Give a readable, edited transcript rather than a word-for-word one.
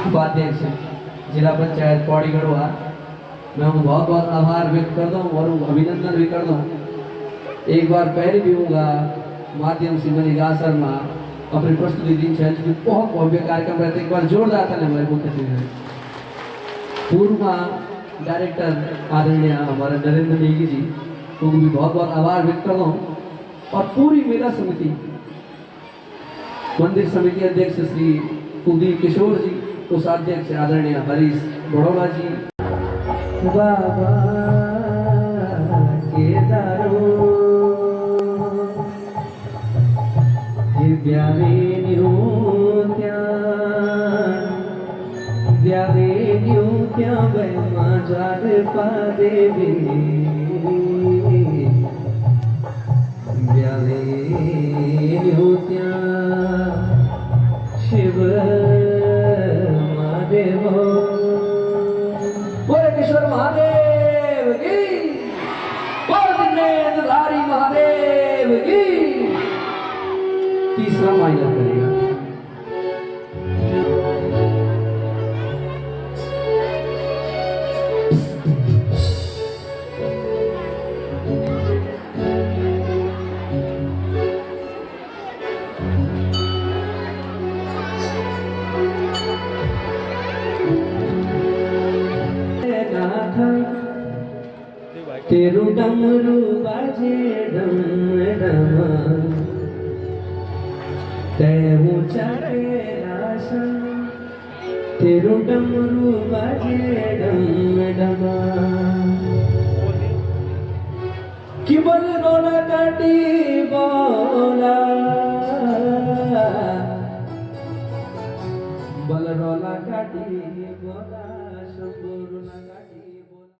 उपाध्यक्ष जिला पंचायत पौड़ी गढ़वा, मैं उनको बहुत बहुत आभार व्यक्त करता हूँ और अभिनंदन भी करता हूँ। एक बार पहले भी होगा माध्यम से मैंने गासर में अपनी प्रस्तुति दी है, जो बहुत भव्य कार्यक्रम रहते एक बार जोरदार था हमारे मुख्य अतिथि पूर्व डायरेक्टर आदरणीय हमारे नरेंद्र नेगी जी, उनको भी बहुत बहुत आभार व्यक्त करता हूँ। और पूरी मेला समिति मंदिर समिति अध्यक्ष श्री कुलदीप किशोर जी, कोषाध्यक्ष आदरणीय हरीश बड़ोला जी, बाबा केदारो ब्यावे न्यूत्या बैमा जाद पादे ब्यावे न्यूत्या शिव महादेव बोले किशोर महादेव की, धारी महादेव की। तीसरा माइनर करेगा। तेरू डमरू बाजे डम डम, तेरू कैलाश, तेरू डमरू बाजे डम डम। कि बल रोला काटी बोला, बल रोला काटी बोला।